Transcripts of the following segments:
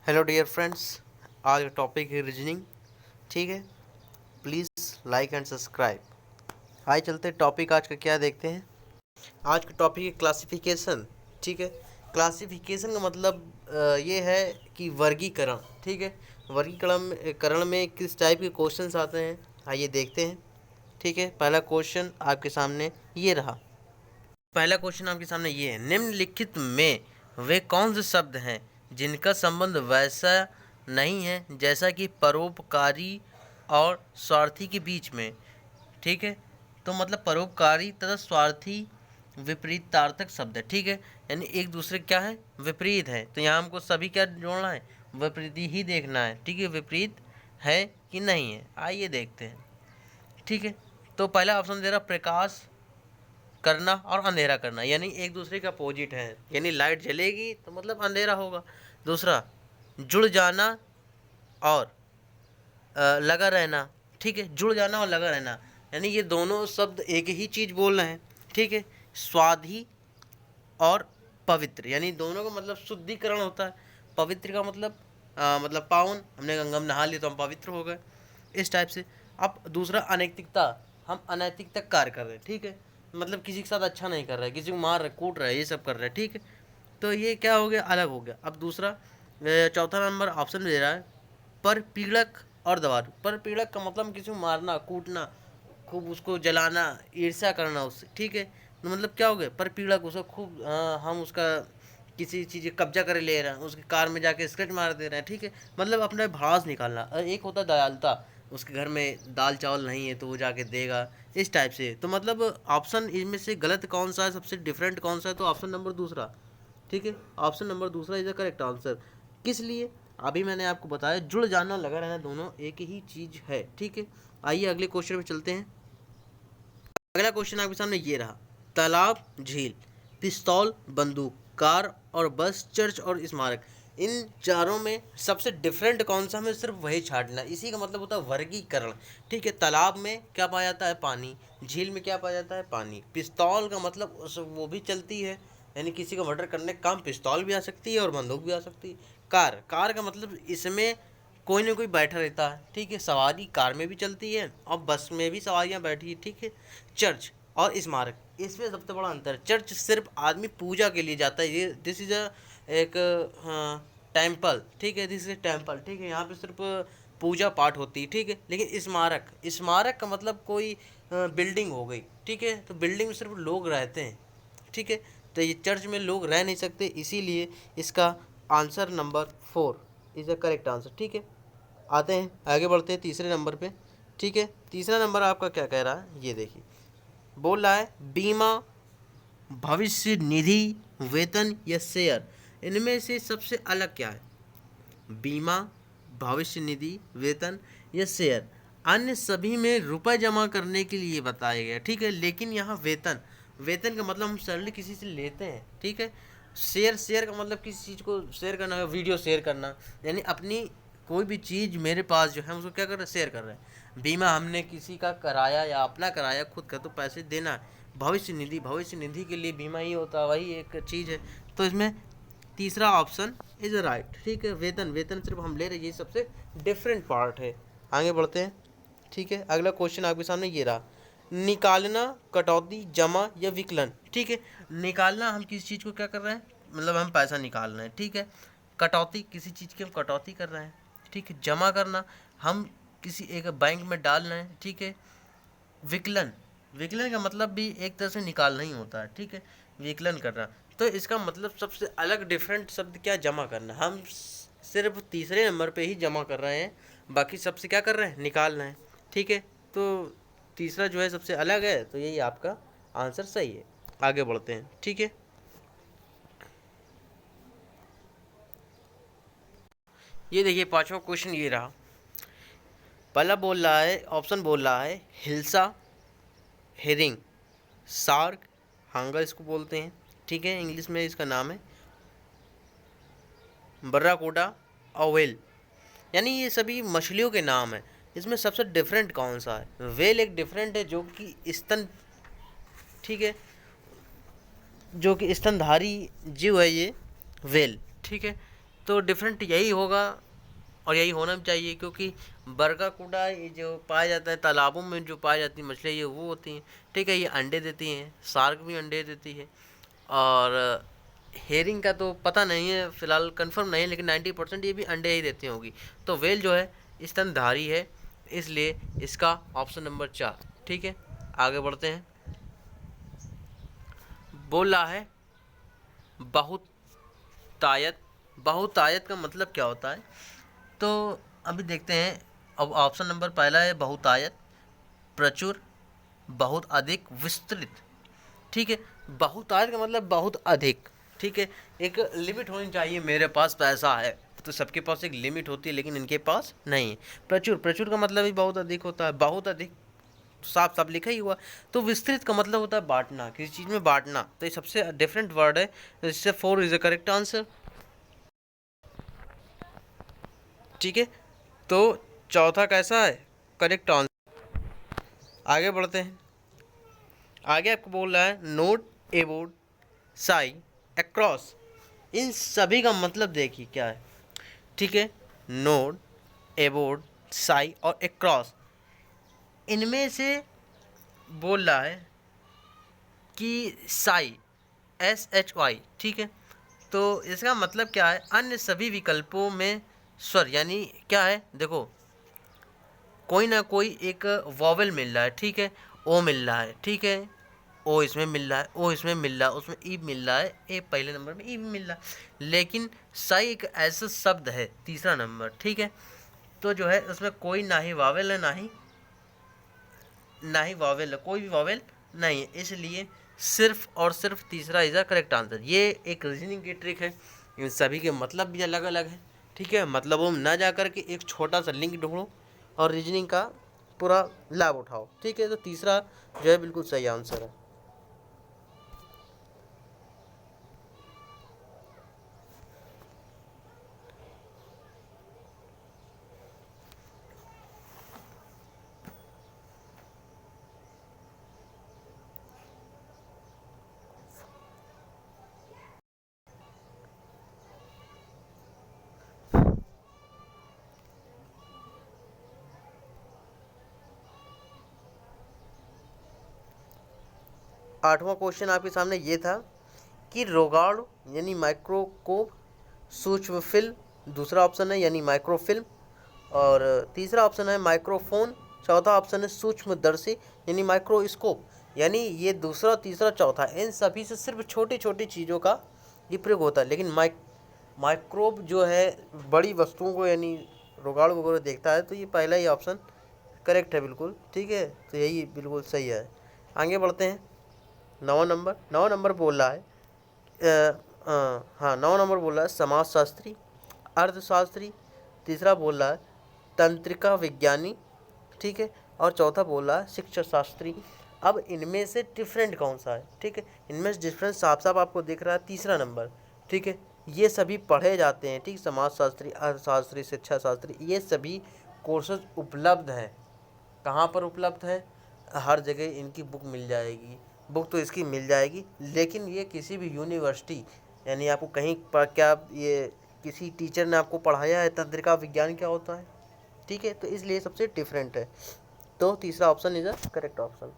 Hello dear friends, आज का topic है रीजनिंग। ठीक है, प्लीज़ लाइक एंड सब्सक्राइब। आइए चलते टॉपिक आज का क्या देखते हैं। आज का टॉपिक है क्लासिफिकेशन। ठीक है, क्लासिफिकेशन का मतलब ये है कि वर्गीकरण। ठीक है, वर्गीकरण में किस टाइप के क्वेश्चंस आते हैं, आइए देखते हैं। ठीक है, पहला क्वेश्चन आपके सामने ये रहा। पहला क्वेश्चन आपके सामने ये है, निम्नलिखित में वे कौन से शब्द हैं जिनका संबंध वैसा नहीं है जैसा कि परोपकारी और स्वार्थी के बीच में। ठीक है, तो मतलब परोपकारी तथा स्वार्थी विपरीतार्थक शब्द है। ठीक है, यानी एक दूसरे क्या है, विपरीत है। तो यहाँ हमको सभी क्या जोड़ना है, विपरीत ही देखना है। ठीक है, विपरीत है कि नहीं है, आइए देखते हैं। ठीक है, तो पहला ऑप्शन दे रहा प्रकाश करना और अंधेरा करना, यानी एक दूसरे के अपोजिट है। यानी लाइट जलेगी तो मतलब अंधेरा होगा। दूसरा जुड़ जाना और लगा रहना। ठीक है, जुड़ जाना और लगा रहना, यानी ये दोनों शब्द एक ही चीज़ बोल रहे हैं। ठीक है, स्वाधि और पवित्र, यानी दोनों का मतलब शुद्धिकरण होता है। पवित्र का मतलब पावन, हमने गंगा में नहा लिया तो हम पवित्र हो गए, इस टाइप से। अब दूसरा अनैतिकता, हम अनैतिकता कार्य कर रहे हैं। ठीक है, मतलब किसी के साथ अच्छा नहीं कर रहा है, किसी को मार रहे, कूट रहे, ये सब कर रहे हैं। ठीक है, तो ये क्या हो गया, अलग हो गया। अब दूसरा चौथा नंबर ऑप्शन दे रहा है पर पीड़क और दवारू। पर पीड़क का मतलब किसी को मारना, कूटना, खूब उसको जलाना, ईर्ष्या करना उससे। ठीक है, तो मतलब क्या हो गया, पर पीड़क, उसको खूब हम उसका किसी चीज़ कब्जा कर ले रहे हैं, उसकी कार में जाके स्क्रैच मार दे रहे हैं। ठीक है, मतलब अपना भड़ास निकालना। और एक होता है दयालुता, उसके घर में दाल चावल नहीं है तो वो जाके देगा, इस टाइप से। तो मतलब ऑप्शन इनमें से गलत कौन सा है, सबसे डिफरेंट कौन सा है, तो ऑप्शन नंबर दूसरा। ठीक है, ऑप्शन नंबर दूसरा इज द करेक्ट आंसर। किस लिए, अभी मैंने आपको बताया, जुड़ जाना लगा रहना दोनों एक ही चीज़ है। ठीक है, आइए अगले क्वेश्चन में चलते हैं। अगला क्वेश्चन आपके सामने ये रहा, तालाब, झील, पिस्तौल, बंदूक, कार और बस, चर्च और स्मारक, इन चारों में सबसे डिफरेंट कौन सा, हमें सिर्फ वही छांटना। इसी का मतलब होता है वर्गीकरण। ठीक है, तालाब में क्या पाया जाता है, पानी। झील में क्या पाया जाता है, पानी। पिस्तौल का मतलब वो भी चलती है, यानी किसी को मर्डर करने का काम पिस्तौल भी आ सकती है और बंदूक भी आ सकती है। कार का मतलब इसमें कोई ना कोई बैठा रहता है। ठीक है, सवारी कार में भी चलती है और बस में भी सवारियाँ बैठी है। ठीक है, चर्च और स्मारक, इसमें सबसे बड़ा अंतर है, चर्च सिर्फ आदमी पूजा के लिए जाता है, ये दिस इज अ एक टेम्पल। ठीक है, दिस इज टेम्पल। ठीक है, यहाँ पे सिर्फ पूजा पाठ होती है। ठीक है, लेकिन स्मारक का मतलब कोई बिल्डिंग हो गई। ठीक है, तो बिल्डिंग में सिर्फ लोग रहते हैं। ठीक है, तो ये चर्च में लोग रह नहीं सकते, इसीलिए इसका answer number 4 is the correct answer. ठीक है, आते हैं आगे बढ़ते हैं तीसरे नंबर पे। ठीक है, तीसरा नंबर आपका क्या कह रहा है, ये देखिए। बोल रहा है बीमा, भविष्य निधि, वेतन या शेयर, इनमें से सबसे अलग क्या है। बीमा, भविष्य निधि, वेतन या शेयर, अन्य सभी में रुपए जमा करने के लिए बताया गया। ठीक है, लेकिन यहाँ वेतन का मतलब हम सैलरी किसी से लेते हैं। ठीक है, शेयर का मतलब किसी चीज़ को शेयर करना, वीडियो शेयर करना, यानी अपनी कोई भी चीज़ मेरे पास जो है उसको क्या कर रहे हैं, शेयर कर रहे हैं। बीमा हमने किसी का कराया या अपना कराया खुद का, तो पैसे देना है। भविष्य निधि के लिए बीमा ही होता है, वही एक चीज़ है। तो इसमें तीसरा ऑप्शन इज राइट। ठीक है, वेतन सिर्फ हम ले रहे हैं, ये सबसे डिफरेंट पार्ट है। आगे बढ़ते हैं। ठीक है, अगला क्वेश्चन आपके सामने ये रहा, निकालना, कटौती, जमा या विकलन। ठीक है, निकालना, हम किसी चीज़ को क्या कर रहे हैं, मतलब हम पैसा निकाल रहे हैं। ठीक है, कटौती, किसी चीज़ की हम कटौती कर रहे हैं। ठीक है, जमा करना, हम किसी एक बैंक में डाल रहे हैं। ठीक है, विकलन का मतलब भी एक तरह से निकालना ही होता है। ठीक है, विकलन करना, तो इसका मतलब सबसे अलग डिफरेंट शब्द क्या, जमा करना। हम सिर्फ तीसरे नंबर पे ही जमा कर रहे हैं, बाकी सबसे क्या कर रहे हैं, निकाल रहे हैं। ठीक है, तो तीसरा जो है सबसे अलग है, तो यही आपका आंसर सही है। आगे बढ़ते हैं। ठीक है, ये देखिए पांचवा क्वेश्चन ये रहा। पहला बोल रहा है, ऑप्शन बोल रहा है हिल्सा, हेरिंग, शार्क, हांगर इसको बोलते हैं। ठीक है, इंग्लिश में इसका नाम है बर्राकूडा और वेल, यानी ये सभी मछलियों के नाम हैं। इसमें सबसे डिफरेंट कौन सा है, वेल एक डिफरेंट है जो कि स्तन, ठीक है, जो कि स्तनधारी जीव है ये वेल। ठीक है, तो डिफरेंट यही होगा और यही होना भी चाहिए, क्योंकि बरकाकूडा ये जो पाया जाता है तालाबों में, जो पाई जाती मछलियाँ ये वो होती हैं, ठीक है, ये अंडे देती हैं, शार्क भी अंडे देती है। और हेरिंग का तो पता नहीं है, फिलहाल कंफर्म नहीं है, लेकिन 90% ये भी अंडे ही देती होंगी। तो वेल जो है स्तनधारी है, इसलिए इसका ऑप्शन नंबर 4, ठीक है। आगे बढ़ते हैं। बोल रहा है बहुतायत। बहुतायत का मतलब क्या होता है, तो अभी देखते हैं। अब ऑप्शन नंबर पहला है बहुतायत, प्रचुर, बहुत अधिक, विस्तृत, ठीक है। बहुतायत का मतलब बहुत अधिक, ठीक है। एक लिमिट होनी चाहिए, मेरे पास पैसा है, तो सबके पास एक लिमिट होती है, लेकिन इनके पास नहीं है। प्रचुर, प्रचुर का मतलब ही बहुत अधिक होता है, बहुत अधिक साफ साफ लिखा ही हुआ। तो विस्तृत का मतलब होता है बांटना, किसी चीज़ में बांटना, तो ये सबसे डिफरेंट वर्ड है, इससे 4 इज द करेक्ट आंसर, ठीक है। तो चौथा कैसा है, करेक्ट आंसर। आगे बढ़ते हैं। आगे आपको बोल रहा है नोट, एबोर्ड, साई, अक्रॉस। इन सभी का मतलब देखिए क्या है, ठीक है। नोड, एबोर्ड, साई और अक्रॉस, इनमें से बोल रहा है कि साई, SHY, ठीक है। तो इसका मतलब क्या है, अन्य सभी विकल्पों में स्वर, यानी क्या है, देखो कोई ना कोई एक वॉवेल मिल रहा है, ठीक है, ओ मिल रहा है, ठीक है, ओ इसमें मिल रहा है, ओ इसमें मिल रहा है, उसमें ई मिल रहा है, ए पहले नंबर में ई भी मिल रहा है, लेकिन साई एक ऐसा शब्द है, तीसरा नंबर, ठीक है। तो जो है उसमें कोई ना ही वावेल है, ना ही वावेल है, कोई भी वावेल नहीं है, इसलिए सिर्फ और सिर्फ तीसरा इज द करेक्ट आंसर। ये एक रीजनिंग की ट्रिक है, इन सभी के मतलब भी अलग अलग है, ठीक है। मतलबों में ना जा कर के एक छोटा सा लिंक ढूंढो और रीजनिंग का पूरा लाभ उठाओ, ठीक है। तो तीसरा जो है बिल्कुल सही आंसर है। 8वां क्वेश्चन आपके सामने ये था कि रोगाणु यानी माइक्रोस्कोप, सूक्ष्म फिल्म दूसरा ऑप्शन है यानी माइक्रोफिल्म, और तीसरा ऑप्शन है माइक्रोफोन, चौथा ऑप्शन है सूक्ष्मदर्शी यानी माइक्रोस्कोप। यानी ये दूसरा, तीसरा, चौथा, इन सभी से सिर्फ छोटी छोटी चीज़ों का ये प्रयोग होता है, लेकिन माइक्रोब जो है बड़ी वस्तुओं को यानी रोगाणु वगैरह देखता है, तो ये पहला ही ऑप्शन करेक्ट है बिल्कुल, ठीक है। तो यही बिल्कुल सही है। आगे बढ़ते हैं। 9 नंबर बोल रहा है हाँ 9 नंबर बोल रहा है समाजशास्त्री, अर्थशास्त्री, तीसरा बोल रहा है तंत्रिका विज्ञानी, ठीक है, और चौथा बोल रहा है शिक्षा शास्त्री। अब इनमें से डिफरेंट कौन सा है, ठीक है, इनमें से डिफरेंस साफ साफ आपको दिख रहा है, तीसरा नंबर, ठीक है। ये सभी पढ़े जाते हैं, ठीक, समाजशास्त्री, अर्थशास्त्री, शिक्षा शास्त्री, ये सभी कोर्सेज उपलब्ध हैं। कहाँ पर उपलब्ध है, हर जगह इनकी बुक मिल जाएगी, बुक तो इसकी मिल जाएगी, लेकिन ये किसी भी यूनिवर्सिटी यानी आपको कहीं पर क्या ये किसी टीचर ने आपको पढ़ाया है तंत्रिका विज्ञान क्या होता है, ठीक है, तो इसलिए सबसे डिफरेंट है। तो तीसरा option is a correct option.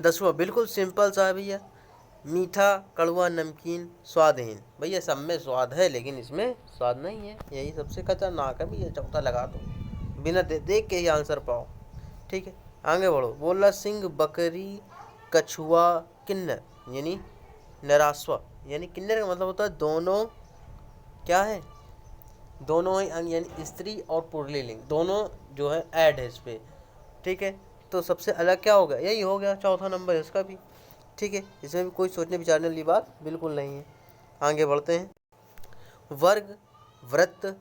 10वां बिल्कुल सिंपल सा है भैया, मीठा, कड़वा, नमकीन, स्वादहीन। भैया सब में स्वाद है लेकिन इसमें स्वाद नहीं है, यही सबसे खतरनाक है भैया, चौथा लगा दो, बिना देख के ही आंसर पाओ, ठीक है। आगे बढ़ो। बोला सिंह, बकरी, कछुआ, किन्नर यानी नरास्वा, यानी किन्नर का मतलब होता है दोनों, क्या है, दोनों ही अंग यानी स्त्री और पुल्लिंग दोनों जो है ऐड है इस पर, ठीक है। तो सबसे अलग क्या हो गया, यही हो गया, चौथा नंबर है इसका भी, ठीक है। इसमें भी कोई सोचने विचारने वाली बात बिल्कुल नहीं है। आगे बढ़ते हैं। वर्ग, वृत्त,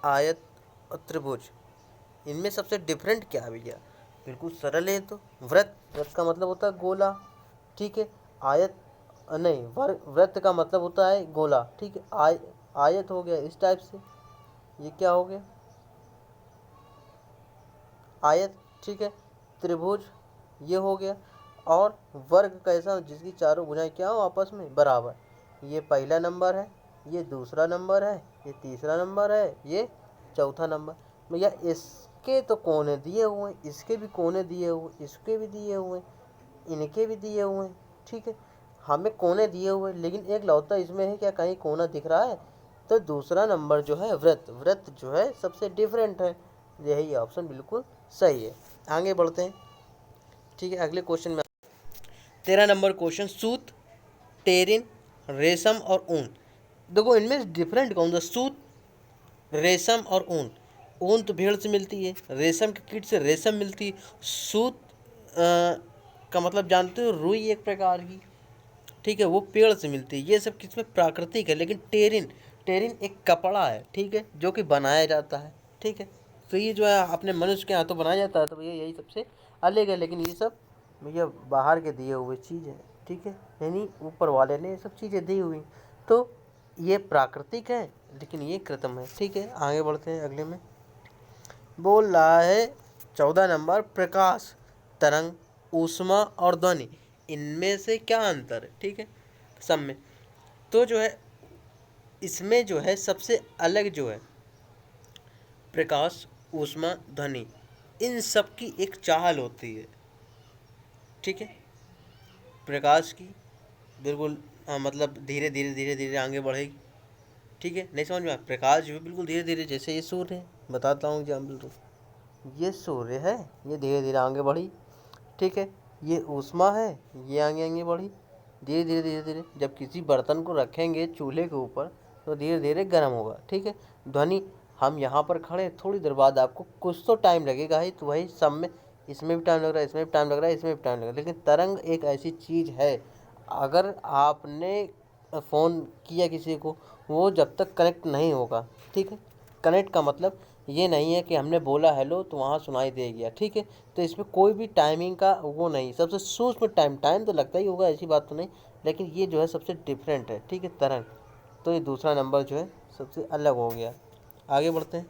आयत और त्रिभुज, इनमें सबसे डिफरेंट क्या है भैया, बिल्कुल सरल है। तो वृत्त, वृत्त का मतलब होता है गोला, ठीक है। आयत नहीं, वर्ग, वृत्त का मतलब होता है गोला, ठीक है। आयत हो गया इस टाइप से, ये क्या हो गया, आयत, ठीक है। त्रिभुज ये हो गया, और वर्ग कैसा, जिसकी चारों भुजाएं क्या हो आपस में बराबर, ये पहला नंबर है, ये दूसरा नंबर है, ये तीसरा नंबर है, ये चौथा नंबर। भैया इसके तो कोने दिए हुए हैं, इसके भी कोने दिए हुए, इसके भी दिए हुए हैं, इनके भी दिए हुए हैं, ठीक है। हमें कोने दिए हुए, लेकिन एक लौता इसमें है क्या कहीं कोना दिख रहा है? तो दूसरा नंबर जो है वृत्त, वृत्त जो है सबसे डिफरेंट है। यही ऑप्शन बिल्कुल सही है। आगे बढ़ते हैं, ठीक है, अगले क्वेश्चन में। 13 नंबर क्वेश्चन, सूत, टेरिन, रेशम और ऊन। देखो इनमें डिफरेंट कौन सा? सूत, रेशम और ऊन। ऊन तो भेड़ से मिलती है, रेशम के कीट से रेशम मिलती है, सूत का मतलब जानते हो रुई एक प्रकार की, ठीक है, वो पेड़ से मिलती है। ये सब किसमें? प्राकृतिक है। लेकिन टेरिन, टेरिन एक कपड़ा है, ठीक है, जो कि बनाया जाता है, ठीक है। तो ये जो है अपने मनुष्य के हाथों बनाया जाता है, तो भैया यही सबसे अलग है। लेकिन ये सब भैया बाहर के दिए हुए चीज़ है, ठीक है, यानी ऊपर वाले ने ये सब चीज़ें दी हुई। तो ये प्राकृतिक है, लेकिन ये कृत्रिम है, ठीक है। आगे बढ़ते हैं अगले में। बोल रहा है 14 नंबर, प्रकाश, तरंग, ऊष्मा और ध्वनि, इनमें से क्या अंतर है? ठीक है, सब में। तो जो है इसमें जो है सबसे अलग जो है प्रकाश, ऊष्मा, ध्वनि, इन सब की एक चाल होती है, ठीक है। प्रकाश की बिल्कुल मतलब धीरे धीरे धीरे धीरे आगे बढ़ेगी, ठीक है। नहीं समझ में आया? प्रकाश जो है बिल्कुल धीरे धीरे, जैसे ये सूर्य है, बताता हूँ एग्जाम्पल तो, ये सूर्य है, ये धीरे धीरे आगे बढ़ी, ठीक है। ये ऊष्मा है, ये आगे आगे बढ़ी, धीरे धीरे धीरे धीरे। जब किसी बर्तन को रखेंगे चूल्हे के ऊपर तो धीरे धीरे गर्म होगा, ठीक है। ध्वनि, हम यहाँ पर खड़े, थोड़ी देर बाद आपको कुछ तो टाइम लगेगा ही, तो वही सब में, इसमें भी टाइम लग रहा है, इसमें भी टाइम लग रहा है, इसमें भी टाइम लग रहा है। लेकिन तरंग एक ऐसी चीज़ है, अगर आपने फ़ोन किया किसी को, वो जब तक कनेक्ट नहीं होगा, ठीक है। कनेक्ट का मतलब ये नहीं है कि हमने बोला हेलो तो वहाँ सुनाई दे गया, ठीक है। तो इसमें कोई भी टाइमिंग का वो नहीं, सबसे सूक्ष्म टाइम, टाइम तो लगता ही होगा, ऐसी बात तो नहीं, लेकिन ये जो है सबसे डिफरेंट है, ठीक है, तरंग। तो ये दूसरा नंबर जो है सबसे अलग हो गया। आगे बढ़ते हैं।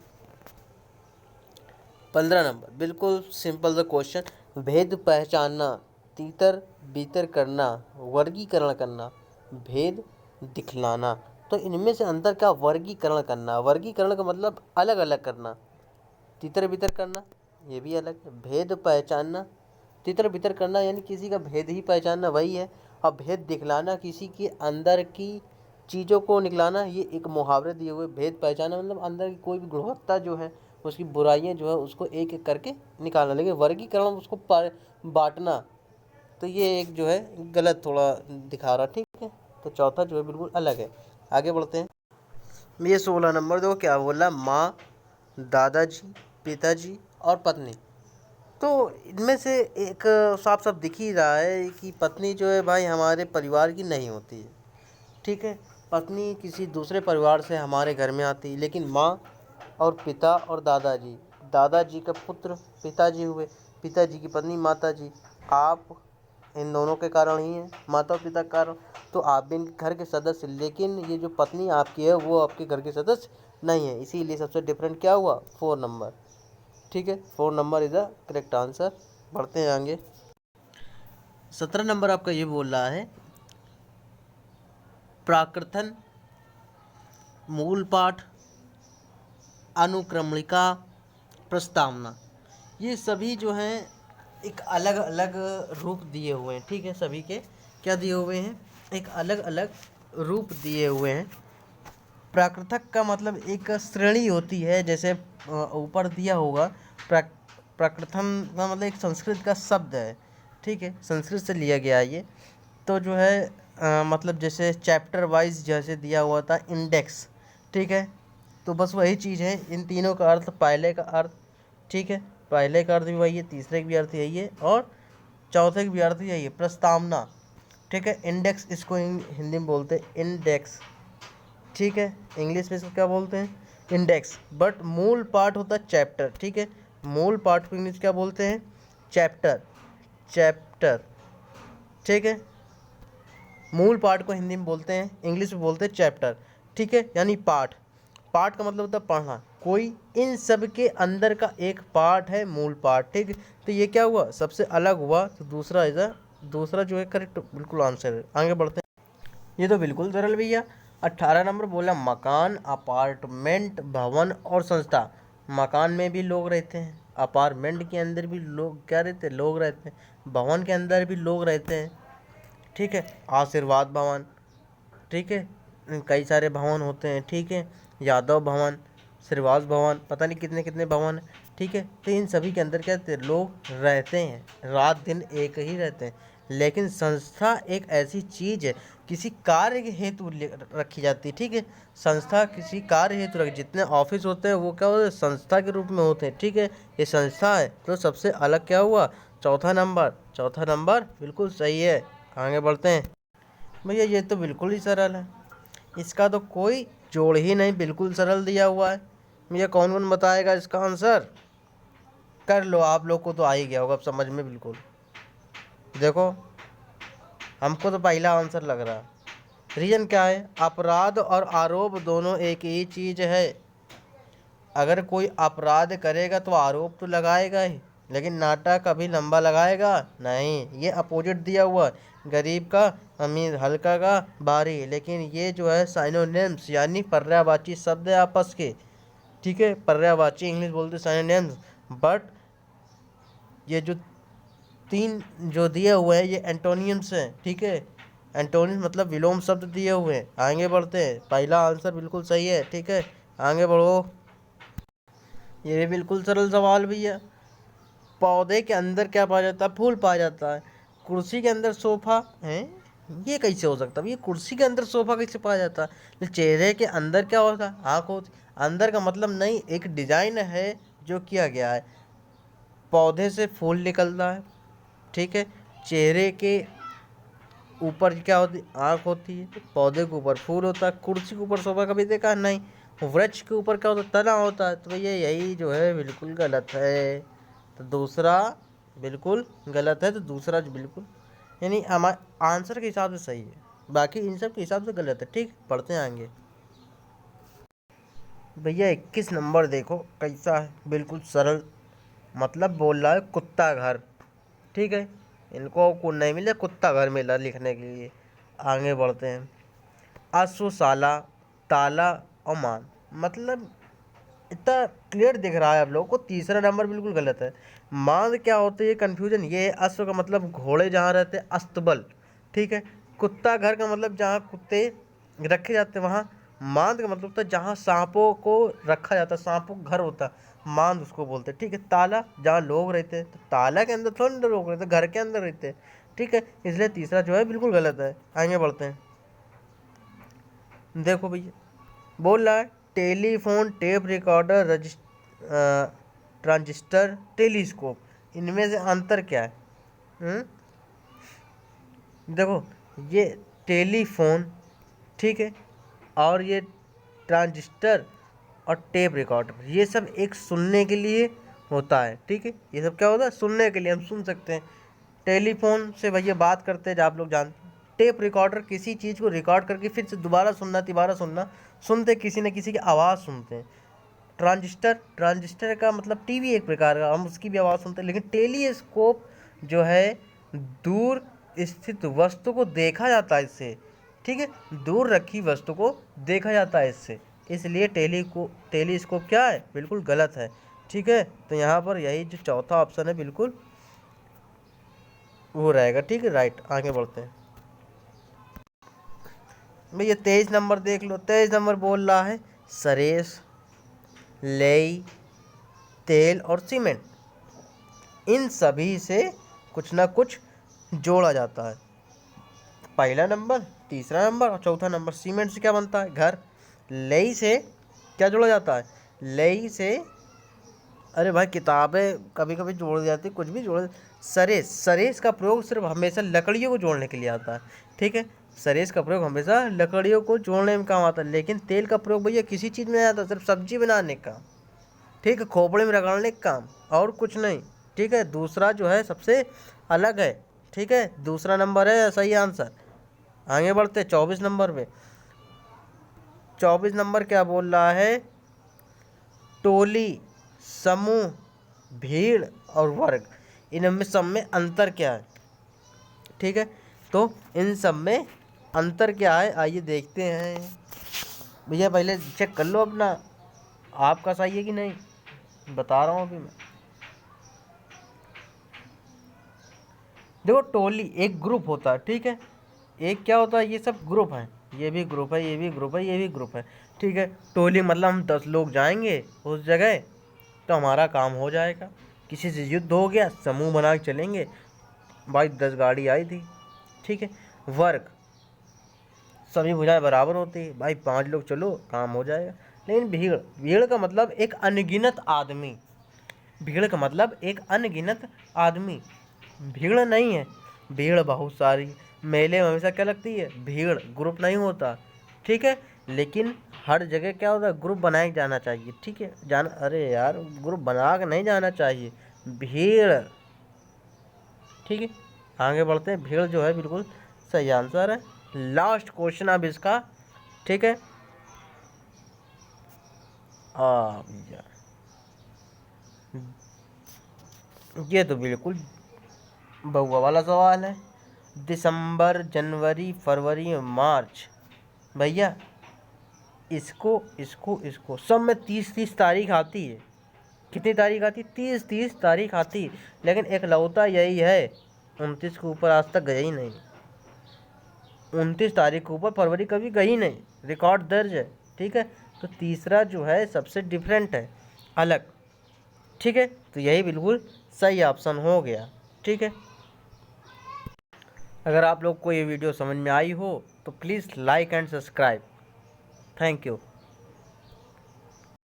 15 नंबर, बिल्कुल सिंपल सा क्वेश्चन, भेद पहचानना, तीतर बीतर करना, वर्गीकरण करना, भेद दिखलाना। तो इनमें से अंतर क्या? वर्गीकरण करना, वर्गीकरण का मतलब अलग अलग करना, तितर बितर करना ये भी अलग है। भेद पहचानना, तितर बितर करना यानी किसी का भेद ही पहचानना, वही है। और भेद दिखलाना, किसी के अंदर की चीज़ों को निकलाना, ये एक मुहावरे दिए हुए। भेद पहचानना मतलब अंदर की कोई भी गुणवत्ता जो है, उसकी बुराइयां जो है, उसको एक एक करके निकालना। लेकिन वर्गीकरण उसको बांटना, तो ये एक जो है गलत थोड़ा दिखा रहा, ठीक है। तो चौथा जो है बिल्कुल अलग है। आगे बढ़ते हैं। ये 16 नंबर देखो क्या बोला, माँ, दादाजी, पिताजी और पत्नी। तो इनमें से एक साफ साफ दिख ही रहा है कि पत्नी जो है भाई हमारे परिवार की नहीं होती है, ठीक है। पत्नी किसी दूसरे परिवार से हमारे घर में आती है। लेकिन माँ और पिता और दादाजी, दादाजी का पुत्र पिताजी हुए, पिताजी की पत्नी माताजी। आप इन दोनों के कारण ही हैं, माता और पिता के कारण। तो आप भी इनके घर के सदस्य, लेकिन ये जो पत्नी आपकी है वो आपके घर के सदस्य नहीं है। इसीलिए सबसे डिफरेंट क्या हुआ? 4 नंबर, ठीक है। 4 number is the correct answer. बढ़ते हैं आगे। 17 नंबर आपका ये बोल रहा है, प्राकृतन, मूल पाठ, अनुक्रमणिका, प्रस्तावना, ये सभी जो हैं एक अलग अलग रूप दिए हुए हैं, ठीक है। सभी के क्या दिए हुए हैं? एक अलग अलग रूप दिए हुए हैं। प्राकृतक का मतलब एक श्रेणी होती है, जैसे ऊपर दिया होगा प्राकृतम का मतलब एक संस्कृत का शब्द है, ठीक है, संस्कृत से लिया गया ये। तो जो है मतलब जैसे चैप्टर वाइज जैसे दिया हुआ था इंडेक्स, ठीक है। तो बस वही चीज़ है, इन तीनों का अर्थ, पहले का अर्थ, ठीक है, पहले का अर्थ भी वही है, तीसरे का भी अर्थ यही है, और चौथे का भी अर्थ यही है, प्रस्तावना, ठीक है। इंडेक्स इसको हिंदी में बोलते हैं इंडेक्स, ठीक है। इंग्लिश में इसको क्या बोलते हैं? इंडेक्स। बट मूल पार्ट होता है चैप्टर, ठीक है। मूल पार्ट को इंग्लिश क्या बोलते हैं? चैप्टर, चैप्टर, ठीक है। मूल पार्ट को हिंदी में बोलते हैं, इंग्लिश में बोलते हैं चैप्टर, ठीक है, यानी पाठ। पाठ का मतलब होता है पढ़ना, कोई इन सब के अंदर का एक पार्ट है मूल पाठ, ठीक है। तो ये क्या हुआ? सबसे अलग हुआ। तो दूसरा जो है करेक्ट बिल्कुल आंसर है। आगे बढ़ते हैं। ये तो बिल्कुल सरल भैया, 18 नंबर बोला मकान, अपार्टमेंट, भवन और संस्था। मकान में भी लोग रहते हैं, अपार्टमेंट के अंदर भी लोग क्या रहते हैं, लोग रहते हैं, भवन के अंदर भी लोग रहते हैं। ठीक है, आशीर्वाद भवन, ठीक है, कई सारे भवन होते हैं। ठीक है, यादव भवन, श्रीवास भवन, पता नहीं कितने कितने भवन हैं। ठीक है, तो इन सभी के अंदर क्या रहते हैं, लोग रहते हैं, रात दिन एक ही रहते हैं। लेकिन संस्था एक ऐसी चीज़ है, किसी कार्य के हेतु रखी जाती है। ठीक है, संस्था किसी कार्य हेतु रखी, जितने ऑफिस होते हैं वो क्या होते हैं, संस्था के रूप में होते हैं। ठीक है, ये संस्था है। तो सबसे अलग क्या हुआ, चौथा नंबर। चौथा नंबर बिल्कुल सही है। आगे बढ़ते हैं। भैया ये तो बिल्कुल ही सरल है, इसका तो कोई जोड़ ही नहीं, बिल्कुल सरल दिया हुआ है। भैया कौन कौन बताएगा इसका आंसर, कर लो, आप लोग को तो आ ही गया होगा अब समझ में बिल्कुल। देखो हमको तो पहला आंसर लग रहा है। रीजन क्या है, अपराध और आरोप दोनों एक ही चीज़ है। अगर कोई अपराध करेगा तो आरोप तो लगाएगा ही, लेकिन नाटक कभी लंबा लगाएगा नहीं। ये अपोजिट दिया हुआ है, गरीब का अमीर, हल्का का भारी। लेकिन ये जो है साइनोनिम्स यानी पर्यायवाची शब्द है आपस के। ठीक है, पर्यायवाची इंग्लिश बोलते साइनोनिम्स। बट ये जो तीन जो दिए हुए हैं ये एंटोनियम्स हैं। ठीक है, एंटोनियम्स मतलब विलोम शब्द दिए हुए हैं। आगे बढ़ते हैं, पहला आंसर बिल्कुल सही है। ठीक है, आगे बढ़ो। ये भी बिल्कुल सरल सवाल भैया। पौधे के अंदर क्या पाया जाता है, फूल पाया जाता है। कुर्सी के अंदर सोफा है, ये कैसे हो सकता है, ये कुर्सी के अंदर सोफा कैसे पाया जाता है। चेहरे के अंदर क्या होता है, आँख होती। अंदर का मतलब नहीं, एक डिजाइन है जो किया गया है। पौधे से फूल निकलता है। ठीक है, चेहरे के ऊपर क्या होती है, आँख होती है। पौधे के ऊपर फूल होता है। कुर्सी के ऊपर सोफा कभी देखा नहीं। वृक्ष के ऊपर क्या होता है, तना होता है। तो भैया यही जो है बिल्कुल गलत है। तो दूसरा बिल्कुल गलत है, तो दूसरा जो बिल्कुल यानी हमारे आंसर के हिसाब से सही है, बाकी इन सब के हिसाब से गलत है। ठीक, पढ़ते हैं आगे। भैया 21 नंबर देखो कैसा है, बिल्कुल सरल। मतलब बोल रहा है कुत्ता घर। ठीक है, इनको को नहीं मिला, कुत्ता घर मिला लिखने के लिए। आगे बढ़ते हैं। अश्वशाला, ताला और मान, मतलब इतना क्लियर दिख रहा है आप लोगों को। तीसरा नंबर बिल्कुल गलत है। मांद क्या होती है, कन्फ्यूजन ये है। अश्व का मतलब घोड़े जहाँ रहते हैं, अस्तबल। ठीक है, कुत्ता घर का मतलब जहाँ कुत्ते रखे जाते हैं वहाँ। मांद का मतलब था जहाँ सांपों को रखा जाता है, सांपों का घर होता है, मांद उसको बोलते हैं। ठीक है, ताला जहाँ लोग रहते हैं, तो ताला के अंदर थोड़ा लोग रहते हैं, घर के अंदर रहते हैं। ठीक है, इसलिए तीसरा जो है बिल्कुल गलत है। आगे बढ़ते हैं। देखो भैया बोल रहा है telephone, tape recorder, transistor, telescope, इनमें से अंतर क्या है। हम्म? देखो ये टेलीफोन, ठीक है, और ये ट्रांजिस्टर और टेप रिकॉर्डर, ये सब एक सुनने के लिए होता है। ठीक है, ये सब क्या होता है, सुनने के लिए, हम सुन सकते हैं। टेलीफोन से भैया बात करते हैं, जब आप लोग जानते हैं। टेप रिकॉर्डर किसी चीज़ को रिकॉर्ड करके फिर से दोबारा सुनना, तिबारा सुनना, सुनते किसी न किसी की आवाज़ सुनते हैं। ट्रांजिस्टर, ट्रांजिस्टर का मतलब टीवी एक प्रकार का, हम उसकी भी आवाज़ सुनते हैं। लेकिन टेलीस्कोप जो है दूर स्थित वस्तु को देखा जाता है इससे। ठीक है, दूर रखी वस्तु को देखा जाता है इससे, इसलिए टेलीस्कोप क्या है, बिल्कुल गलत है। ठीक है, तो यहाँ पर यही जो चौथा ऑप्शन है बिल्कुल वो रहेगा। ठीक है, राइट। आगे बढ़ते हैं भैया। 23 नंबर देख लो। 23 नंबर बोल रहा है सरेस, लेई, तेल और सीमेंट, इन सभी से कुछ ना कुछ जोड़ा जाता है। पहला नंबर, तीसरा नंबर और चौथा नंबर। सीमेंट से क्या बनता है, घर। लेई से क्या जोड़ा जाता है, लेई से अरे भाई किताबें कभी कभी जोड़ दी जाती, कुछ भी जोड़। सरेस, सरेस का प्रयोग सिर्फ हमेशा लकड़ियों को जोड़ने के लिए आता है। ठीक है, सरेस का प्रयोग हमेशा लकड़ियों को जोड़ने में काम आता है। लेकिन तेल का प्रयोग भैया किसी चीज़ में नहीं आता, सिर्फ सब्जी बनाने का। ठीक है, खोपड़े में रगड़ने का काम, और कुछ नहीं। ठीक है, दूसरा जो है सबसे अलग है। ठीक है, दूसरा नंबर है सही आंसर। आगे बढ़ते 24 नंबर पे। 24 नंबर क्या बोल रहा है, टोली, समूह, भीड़ और वर्ग, इनमें सब में अंतर क्या है। ठीक है, तो इन सब में अंतर क्या है आइए देखते हैं। भैया पहले चेक कर लो अपना, आपका सही है कि नहीं, बता रहा हूँ अभी मैं। देखो टोली एक ग्रुप होता है, ठीक है, एक क्या होता है, ये सब ग्रुप हैं, ये भी ग्रुप है, ये भी ग्रुप है, ये भी ग्रुप है, ठीक है। टोली मतलब हम 10 लोग जाएंगे उस जगह तो हमारा काम हो जाएगा। किसी से युद्ध हो गया, समूह बना के चलेंगे, भाई 10 गाड़ी आई थी, ठीक है। वर्ग, सभी भुजाएं बराबर होती है, भाई 5 लोग चलो काम हो जाएगा। लेकिन भीड़, भीड़ का मतलब एक अनगिनत आदमी, भीड़ का मतलब एक अनगिनत आदमी, भीड़ नहीं है, भीड़ बहुत सारी। मेले में हमेशा क्या लगती है, भीड़, ग्रुप नहीं होता, ठीक है। लेकिन हर जगह क्या होता है, ग्रुप बनाए जाना चाहिए, ठीक है, जाना, अरे यार ग्रुप बना के नहीं जाना चाहिए, भीड़, ठीक है। आगे बढ़ते हैं, भीड़ जो है बिल्कुल सही आंसर है। लास्ट क्वेश्चन अब इसका, ठीक है। भैया ये तो बिल्कुल बहुआ वाला सवाल है। दिसंबर, जनवरी, फरवरी, मार्च, भैया इसको इसको इसको सब में 30-30 तारीख आती है। कितनी तारीख आती है, 30-30 तारीख आती है। लेकिन एक लौता यही है 29 के ऊपर आज तक गया ही नहीं, 29 तारीख के ऊपर फरवरी कभी गई नहीं, रिकॉर्ड दर्ज है, ठीक है। तो तीसरा जो है सबसे डिफरेंट है, अलग, ठीक है। तो यही बिल्कुल सही ऑप्शन हो गया, ठीक है। अगर आप लोग को ये वीडियो समझ में आई हो तो please like and subscribe. Thank you.